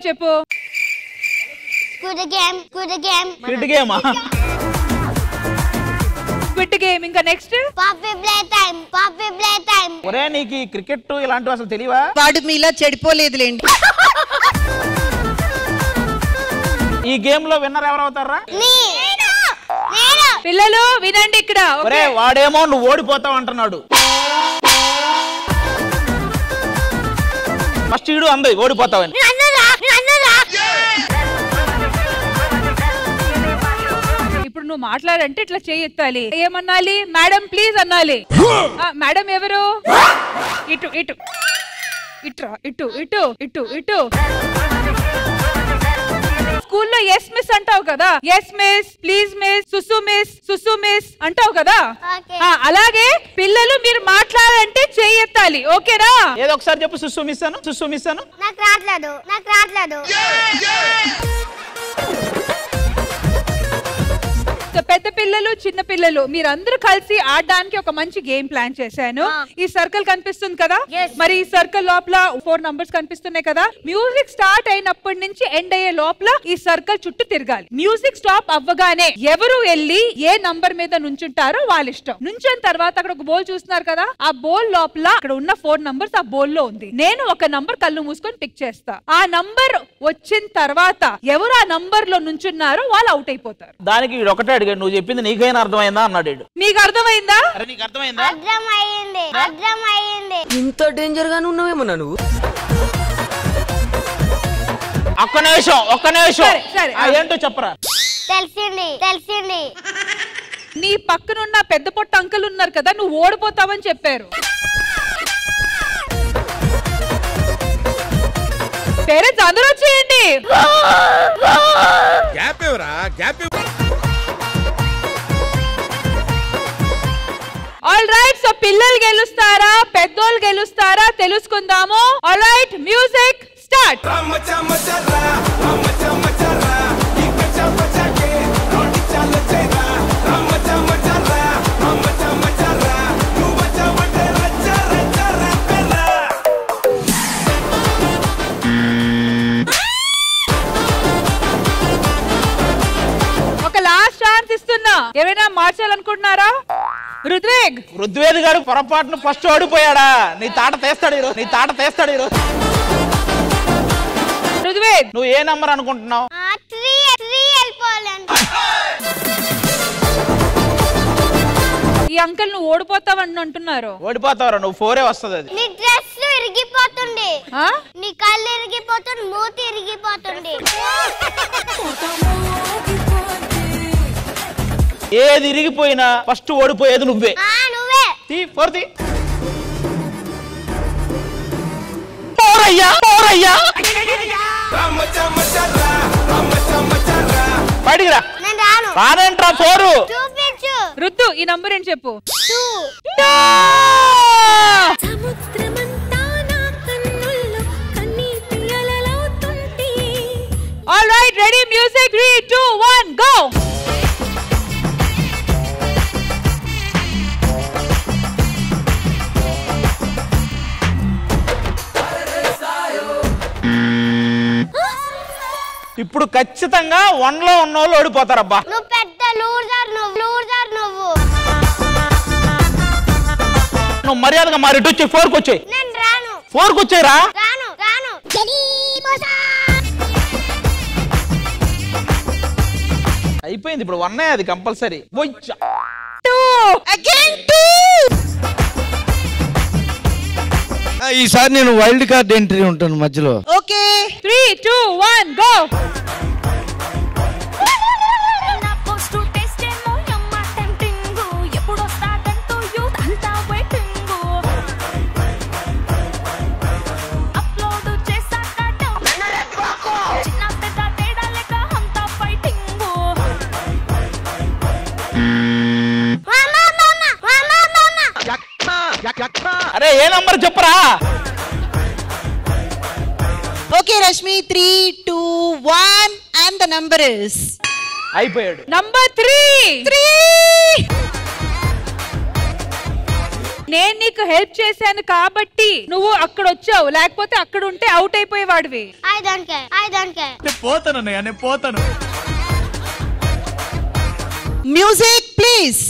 చెప్పు. Quit game ఇంకా next ఒరే నీకు క్రికెట్ ఇలాంటివి అసలు తెలియవా? వాడు మీలా చెడిపోలేదులేండి. ఈ గేమ్ లో విన్నర్ ఎవరు అవుతారా? పిల్లలు వినండి ఇక్కడ. ఒరే వాడేమో నువ్వు ఓడిపోతావు అంటున్నాడు. ఫస్ట్ ఈడు అంది ఓడిపోతావని. ఇప్పుడు నువ్వు మాట్లాడంటే ఇట్లా చేయెత్తాలి. ఏమన్నాలి? మేడం ప్లీజ్ అన్నాలి. మేడం ఎవరు? ఇటు ఇటు ఇట్రా ఇటు ఇటు ఇటు ఇటు. స్కూల్లో ఎస్ మిస్ అంటావు కదా, ఎస్ మిస్, ప్లీజ్ మిస్, సుసు మిస్ అంటావు కదా. అలాగే పిల్లలు మీరు మాట్లాడంటే చెయ్యెత్తాలి. ఓకేనా? ఏదో ఒకసారి చెప్పు. సుసు మిస్ అను. నాకు రాట్లేదు. పెద్ద పిల్లలు చిన్న పిల్లలు మీరందరూ కలిసి ఆడడానికి ఒక మంచి గేమ్ ప్లాన్ చేశాను. ఈ సర్కిల్ కనిపిస్తుంది కదా, మరి ఈ సర్కిల్ లోపల 4 నంబర్స్ కనిపిస్తున్నాయి కదా. మ్యూజిక్ స్టార్ట్ అయినప్పటి నుంచి ఎండ్ అయ్యే లోపల ఈ సర్కిల్ చుట్టూ తిరగాలి. మ్యూజిక్ స్టాప్ అవ్వగానే ఎవరు వెళ్ళి ఏ నంబర్ మీద నుంచుంటారో వాళ్ళ ఇష్టం. నుంచిన తర్వాత అక్కడ ఒక బోల్ చూస్తున్నారు కదా, ఆ బోల్ లోపల అక్కడ ఉన్న 4 నంబర్స్ ఆ బోల్ లో ఉంది. నేను ఒక నంబర్ కళ్ళు మూసుకొని పిక్ చేస్తా. ఆ నంబర్ వచ్చిన తర్వాత ఎవరు ఆ నంబర్ లో నుంచున్నారో వాళ్ళు అవుట్ అయిపోతారు. దానికి ఒకటే అడిగాడు, నువ్వు చెప్పింది నీకైనా అర్థమైందా అన్నాడు. మీకు అర్థమైందా? నీకు అర్థమైందా? అర్థమైంది. ఇంత డేంజర్ గానే ఉన్నావేమో నువ్వు. ఒక్క నిమిషం ఏంటో చెప్పరా. తెలిసింది. నీ పక్కనున్న పెద్ద పొట్ట అంకుల్ ఉన్నారు కదా, నువ్వు ఓడిపోతావని చెప్పారు. పేరెంట్స్ అందరూ వచ్చేయండి. ఆల్ రైట్, సో పిల్లలు గెలుస్తారా పెద్దోళ్ళు గెలుస్తారా తెలుసుకుందాము. All right, music start. ఒక లాస్ట్ ఛాన్స్ ఇస్తున్నా, ఏమైనా మార్చాలనుకుంటున్నారా? ఋత్వేద్ గారు పొరపాటును ఫస్ట్ ఓడిపోయాడా? నీ తాట తీస్తాడు ఈరోజు. ఋత్వేద్ నువ్వు ఏ నంబర్ అనుకుంటున్నావు? ఈ అంకుల్ నువ్వు ఓడిపోతావని అంటున్నారు. ఓడిపోతావరా నువ్వు, 4 వస్తుంది. అది నీ డ్రెస్ ఇరిగిపోతుంది, నీ కళ్ళు ఇరిగిపోతుంది, మూతి ఇరిగిపోతుంది. ఏది ఇరిగిపోయినా ఫస్ట్ ఓడిపోయేది నువ్వే. నువ్వే. 4 బయటికి రా. రానంట్రా 4. రుద్దు ఈ నంబర్ ఏంటి చెప్పు. All right, ready, music, 3, 2, 1 go. ఇప్పుడు ఖచ్చితంగా 1 లో ఉన్నోళ్ళు ఓడిపోతారబ్బా. నువ్వు పెద్ద లూజర్ నువ్వు మర్యాదగా మారి వచ్చి 4కి వచ్చాయి. నేను రాను. 4కి వచ్చాయిరా. రాను. అయిపోయింది ఇప్పుడు 1 అది కంపల్సరీ. 2 అగైన్ 2. ఈసారి నేను వైల్డ్ కార్డ్ ఎంట్రీ ఉంటాను మధ్యలో. Okay, 3, 2, 1 go. అరే ఏ నంబర్ చెప్పరా. Okay Rashmi, 3, 2, 1 and the number is. అయిపోయాడు. నంబర్ 3. నేను నీకు హెల్ప్ చేశాను కాబట్టి నువ్వు అక్కడ వచ్చావు, లేకపోతే అక్కడ ఉంటే అవుట్ అయిపోయేవాడివి. పోతాను నేను పోతాను. Music please.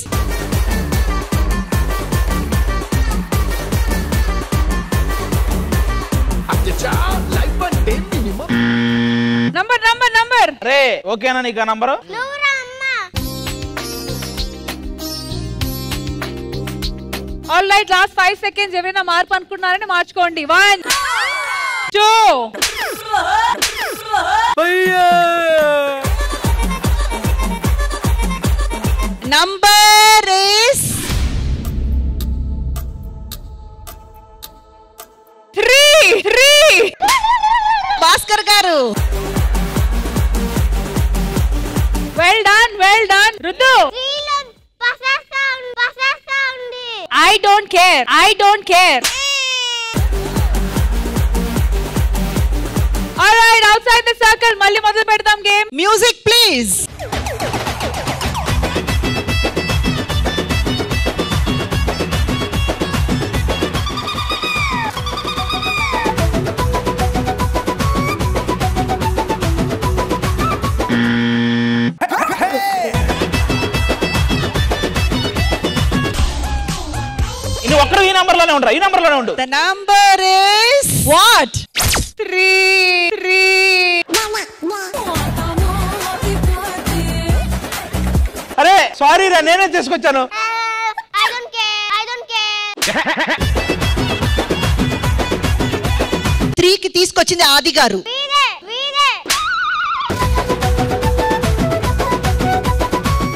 నంబర్ రే ఓకేనా నీకు ఆ number? All right, last 5 seconds. ఎవరైనా మార్పు అనుకున్నారని మార్చుకోండి. 1 2 నంబర్ ఇస్ 3. భాస్కర్ గారు. వెల్ డన్ రుద్దు. I don't care. All right, outside the circle. మళ్ళీ మొదలు పెడదాం గేమ్. Music please. నువ్వు ఒక్కడు ఈ నంబర్ లోనే ఉండరా? ఈ నంబర్ లోనే ఉండు. The number is what? 3. అరే సారీ రా, నేనే తీసుకొచ్చాను. I don't care. 3 కి తీసుకొచ్చింది ఆది గారు.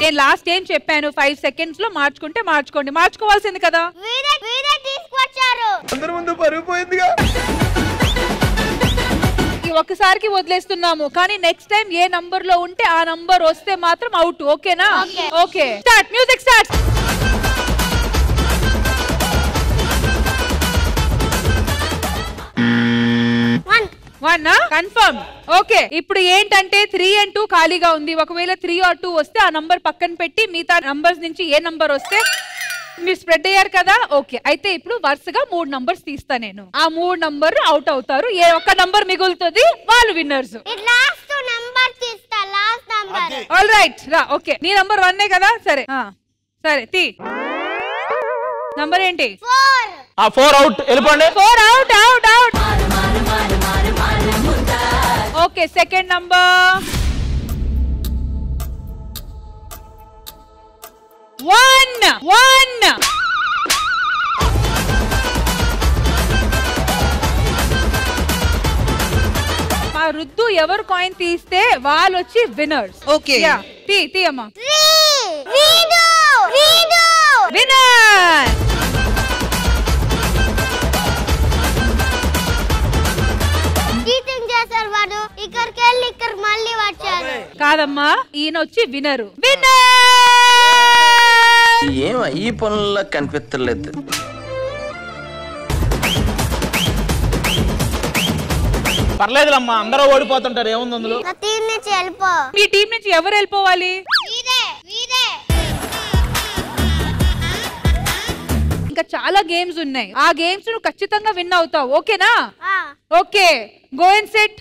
నేను లాస్ట్ ఏం చెప్పాను? 5 seconds లో మార్చుకుంటే మార్చుకోండి. మార్చుకోవాల్సింది కదా. అందరి ముందు పరుగు పోయిందిగా. ఒకసారికి వదిలేస్తున్నాము, కానీ నెక్స్ట్ టైం ఏ నంబర్ లో ఉంటే ఆ నంబర్ వస్తే మాత్రం అవుట్. ఓకేనా? Okay, start. Music start. 1 confirm. Okay, ఇప్పుడు ఏంటంటే 3 and 2 ఖాళీగా ఉంది. ఒకవేళ 3 or 2 వస్తే ఆ నంబర్ పక్కన పెట్టి మిగతా నంబర్స్ నుంచి ఏ నంబర్ వస్తే మీరు స్ప్రెడ్ అయ్యారు కదా. ఓకే, అయితే ఇప్పుడు వరుసగా 3 నంబర్స్ తీస్తా నేను. ఆ 3 నంబర్ అవుట్ అవుతారు. ఏ ఒక్క నంబర్ మిగులుతుంది వాళ్ళు విన్నర్స్. ఆల్ రైట్ రా. ఓకే, నీ నంబర్ 1 కదా. సరే తీ. నంబర్ ఏంటి? 4 అవుట్. వెళ్ళిపోండి. 4 అవుట్. Okay, second number 1. మా రుద్దు ఎవరు కాయిన్ తీస్తే వాళ్ళు వచ్చి విన్నర్స్. ఓకే, తీ అమ్మా. విన్నర్. ఇక్కడికి వెళ్ళి ఇక్కడ మళ్ళీ వచ్చారు. కాదమ్మా, ఈయన వచ్చి వినరు. ఏం ఈ పనుల్లో కనిపించలేదు. పర్లేదులమ్మా, అందరూ ఓడిపోతుంటారు. ఏముంది అందులో? నా టీం నుంచి వెళ్ళిపో. మీ టీం నుంచి ఎవరు వెళ్ళిపోవాలి? ఇంకా చాలా గేమ్స్ ఉన్నాయి. ఆ గేమ్స్ నువ్వు ఖచ్చితంగా విన్ అవుతావు. ఓకేనా? Okay, go and sit.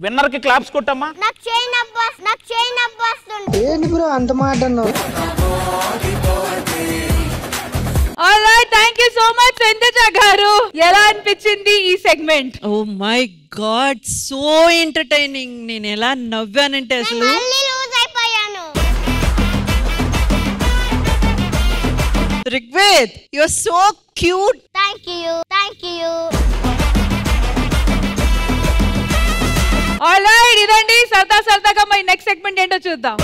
Winner కి క్లాప్స్ కొట్టమ్మా. నాకు చైన్ అబ్బొస్తుంది. ఏంటి బ్రో అంత మాట అన్నావు? All right, thank you so much Sanjay గారు. ఎలా అనిపించింది ఈ segment? Oh my god, so entertaining. నేను ఎలా నవ్వానంటే అసలు. లూజ్ అయిపోయాను. Rigved, you are so cute. Thank you. All right, ఇదండి సరదాగా మరి నెక్స్ట్ సెగ్మెంట్ ఏంటో చూద్దాం.